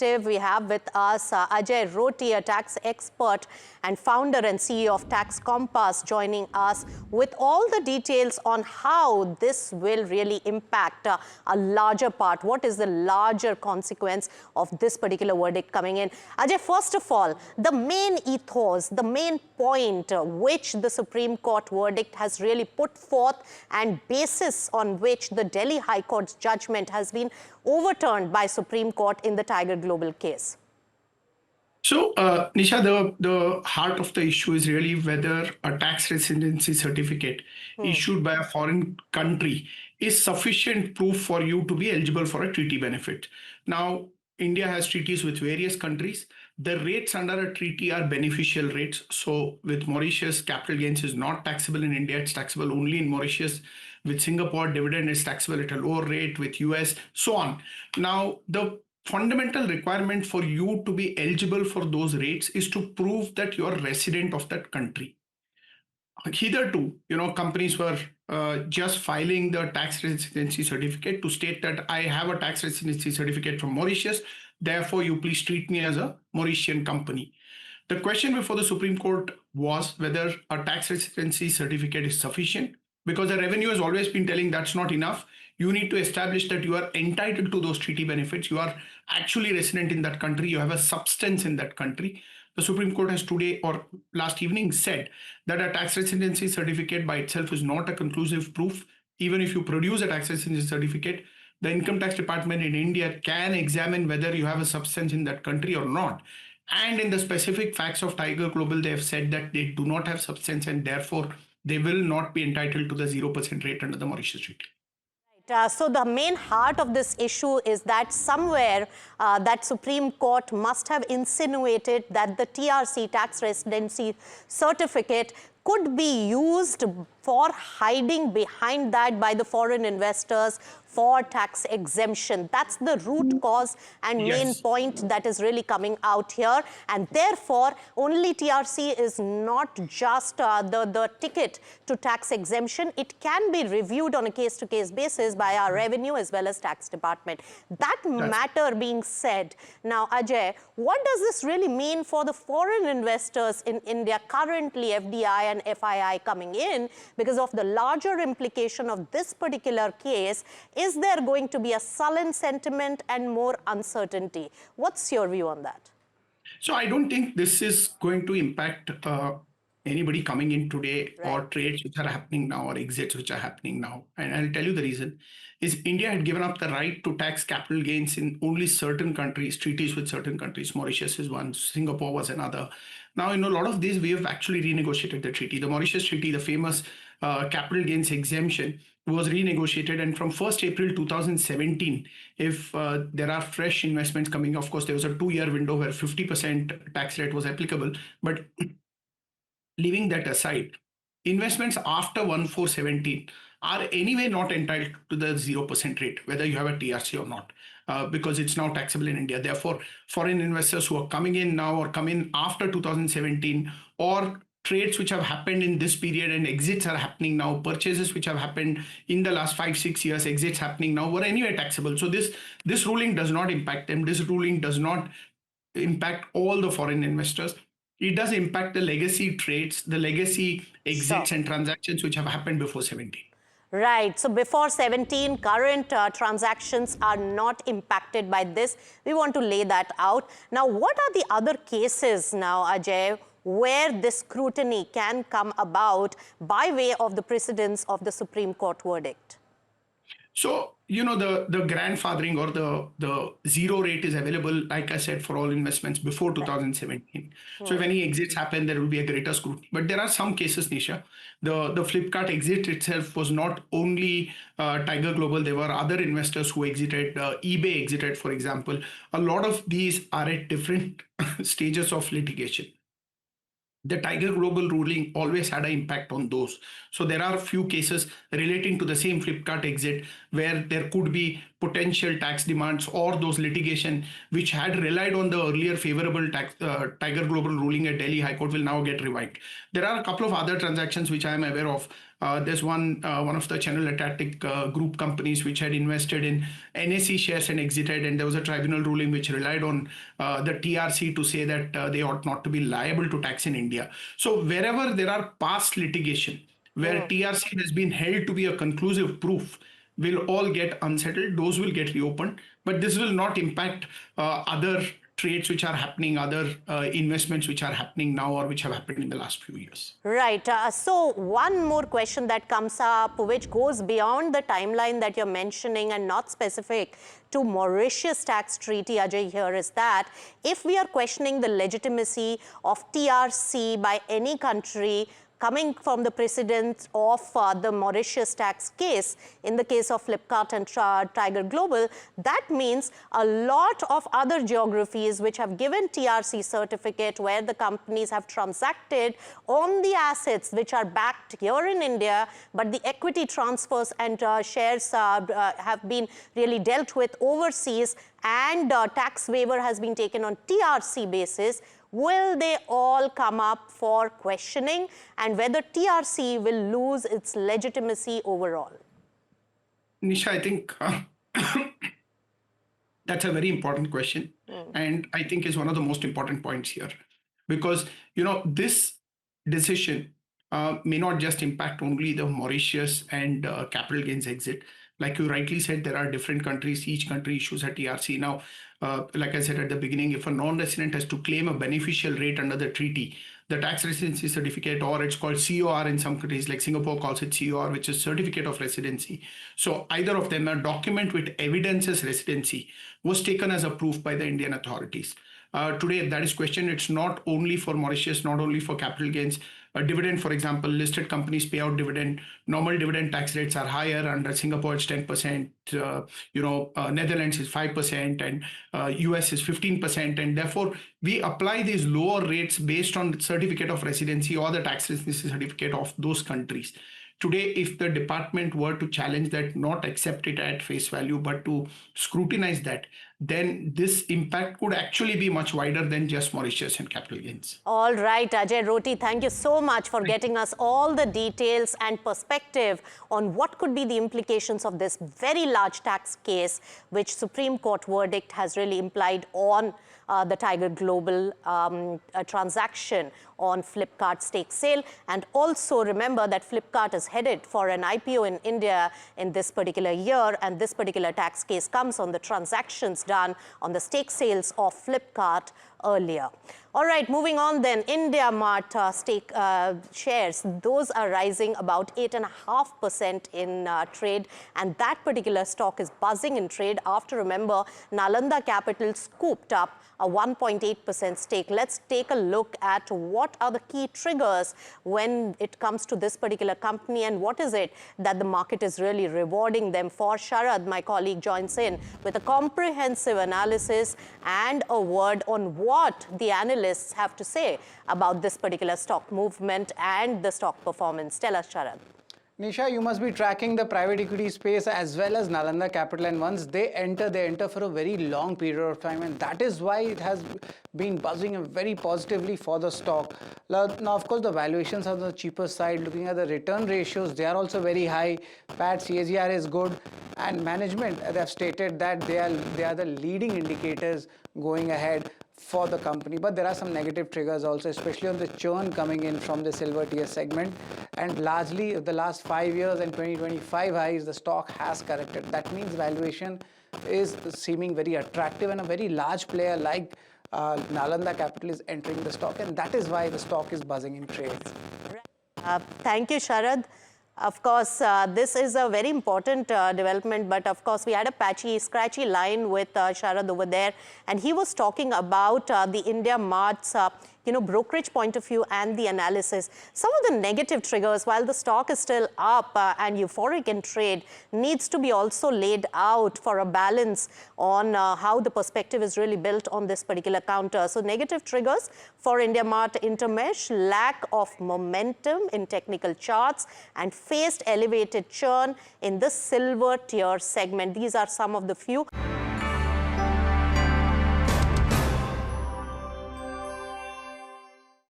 perspective, we have with us Ajay Rotti, a tax expert and founder and CEO of Tax Compass, joining us with all the details on how this will really impact a larger part. What is the larger consequence of this particular verdict coming in? Ajay, first of all, the main ethos, the main point which the Supreme Court verdict has really put forth and basis on which the Delhi High Court's judgment has been overturned by Supreme Court in the Tiger Global case. So, Nisha, the heart of the issue is really whether a tax residency certificate issued by a foreign country is sufficient proof for you to be eligible for a treaty benefit. Now, India has treaties with various countries. The rates under a treaty are beneficial rates. So with Mauritius, capital gains is not taxable in India. It's taxable only in Mauritius. With Singapore, dividend is taxable at a lower rate. With US, so on. Now, the fundamental requirement for you to be eligible for those rates is to prove that you're a resident of that country. Hitherto, companies were just filing the tax residency certificate to state that I have a tax residency certificate from Mauritius. Therefore, you please treat me as a Mauritian company. The question before the Supreme Court was whether a tax residency certificate is sufficient, because the revenue has always been telling that's not enough. You need to establish that you are entitled to those treaty benefits. You are actually resident in that country. You have a substance in that country. The Supreme Court has today or last evening said that a tax residency certificate by itself is not a conclusive proof. Even if you produce a tax residency certificate, the income tax department in India can examine whether you have a substance in that country or not. And in the specific facts of Tiger Global, they have said that they do not have substance and therefore they will not be entitled to the 0% rate under the Mauritius Treaty. So the main heart of this issue is that somewhere that Supreme Court must have insinuated that the TRC, tax residency certificate, could be used for hiding behind that by the foreign investors for tax exemption. That's the root cause and main point that is really coming out here. And therefore, only TRC is not just the ticket to tax exemption. It can be reviewed on a case-to-case basis by our revenue as well as tax department. That matter being said, now, Ajay, what does this really mean for the foreign investors in India currently, FDI and FII coming in? Because of the larger implication of this particular case, is there going to be a sullen sentiment and more uncertainty? What's your view on that? So I don't think this is going to impact anybody coming in today, or trades which are happening now, or exits which are happening now. And I'll tell you the reason is India had given up the right to tax capital gains in only certain countries, treaties with certain countries. Mauritius is one, Singapore was another. Now, in a lot of these, we have actually renegotiated the treaty. The Mauritius Treaty, the famous capital gains exemption, was renegotiated. And from 1st April 2017, if there are fresh investments coming, of course, there was a 2-year window where 50% tax rate was applicable. But leaving that aside, investments after 1/4/17 are anyway not entitled to the 0% rate, whether you have a TRC or not, because it's now taxable in India. Therefore, foreign investors who are coming in now or come in after 2017, or trades which have happened in this period and exits are happening now, purchases which have happened in the last 5-6 years, exits happening now, were anyway taxable. So this ruling does not impact them. This ruling does not impact all the foreign investors. It does impact the legacy trades, the legacy exits and transactions which have happened before 17. Right. So before 17, current transactions are not impacted by this. We want to lay that out. Now, what are the other cases now, Ajay, where this scrutiny can come about by way of the precedence of the Supreme Court verdict? So, the grandfathering or the zero rate is available, like I said, for all investments before 2017. So if any exits happen, there will be a greater scrutiny. But there are some cases, Nisha. The Flipkart exit itself was not only Tiger Global. There were other investors who exited. eBay exited, for example. A lot of these are at different stages of litigation. The Tiger Global ruling always had an impact on those. So there are a few cases relating to the same Flipkart exit where there could be potential tax demands or those litigation which had relied on the earlier favorable Tiger Global ruling at Delhi High Court will now get revived. There are a couple of other transactions which I am aware of. There's one of the General Atlantic group companies which had invested in NSE shares and exited, and there was a tribunal ruling which relied on the TRC to say that they ought not to be liable to tax in India. So wherever there are past litigation where TRC has been held to be a conclusive proof, will all get unsettled. Those will get reopened, but this will not impact other trades which are happening, other investments which are happening now or which have happened in the last few years. Right. So one more question that comes up, which goes beyond the timeline that you're mentioning and not specific to Mauritius tax treaty, Ajay, here is that if we are questioning the legitimacy of TRC by any country coming from the precedent of the Mauritius tax case, in the case of Flipkart and Tiger Global, that means a lot of other geographies which have given TRC certificate where the companies have transacted on the assets which are backed here in India, but the equity transfers and shares have been really dealt with overseas, and tax waiver has been taken on TRC basis. Will they all come up for questioning, and whether TRC will lose its legitimacy overall? Nisha, I think that's a very important question. And I think is one of the most important points here. Because, this decision may not just impact only the Mauritius and capital gains exit. Like you rightly said, there are different countries. Each country issues a TRC. Now, like I said at the beginning, if a non-resident has to claim a beneficial rate under the treaty, the tax residency certificate, or it's called COR in some countries, like Singapore calls it COR, which is certificate of residency. So either of them, a document with evidences residency, was taken as a proof by the Indian authorities. Today, that is questioned. It's not only for Mauritius, not only for capital gains. A dividend, for example, listed companies pay out dividend. Normal dividend tax rates are higher. Under Singapore, it's 10%. Netherlands is 5%, and US is 15%. And therefore, we apply these lower rates based on the certificate of residency or the tax residency certificate of those countries. Today, if the department were to challenge that, not accept it at face value, but to scrutinize that, then this impact could actually be much wider than just Mauritius and capital gains. All right, Ajay Rotti, thank you so much for getting us all the details and perspective on what could be the implications of this very large tax case, which Supreme Court verdict has really implied on the Tiger Global transaction on Flipkart stake sale. And also remember that Flipkart is headed for an IPO in India in this particular year, and this particular tax case comes on the transactions done on the stake sales of Flipkart earlier. All right, moving on then, India Mart stake shares, those are rising about 8.5% in trade, and that particular stock is buzzing in trade after, remember, Nalanda Capital scooped up a 1.8% stake. Let's take a look at what are the key triggers when it comes to this particular company, and what is it that the market is really rewarding them for. Sharad, my colleague, joins in with a comprehensive analysis and a word on what the analysts have to say about this particular stock movement and the stock performance. Tell us, Sharad. Nisha, you must be tracking the private equity space as well as Nalanda Capital, and once they enter for a very long period of time, and that is why it has been buzzing very positively for the stock. Now, of course, the valuations are on the cheaper side. Looking at the return ratios, they are also very high. PAT CAGR is good, and management, they have stated that they are the leading indicators going ahead for the company. But there are some negative triggers also, especially on the churn coming in from the silver tier segment, and largely the last 5 years and 2025 highs, the stock has corrected. That means valuation is seeming very attractive, and a very large player like Nalanda Capital is entering the stock, and that is why the stock is buzzing in trade. Thank you, Sharad. Of course, this is a very important development, but of course, we had a patchy, scratchy line with Sharad over there, and he was talking about the India Mart's brokerage point of view and the analysis. Some of the negative triggers, while the stock is still up and euphoric in trade, needs to be also laid out for a balance on how the perspective is really built on this particular counter. So negative triggers for IndiaMart Intermesh: lack of momentum in technical charts and faced elevated churn in the silver tier segment. These are some of the few.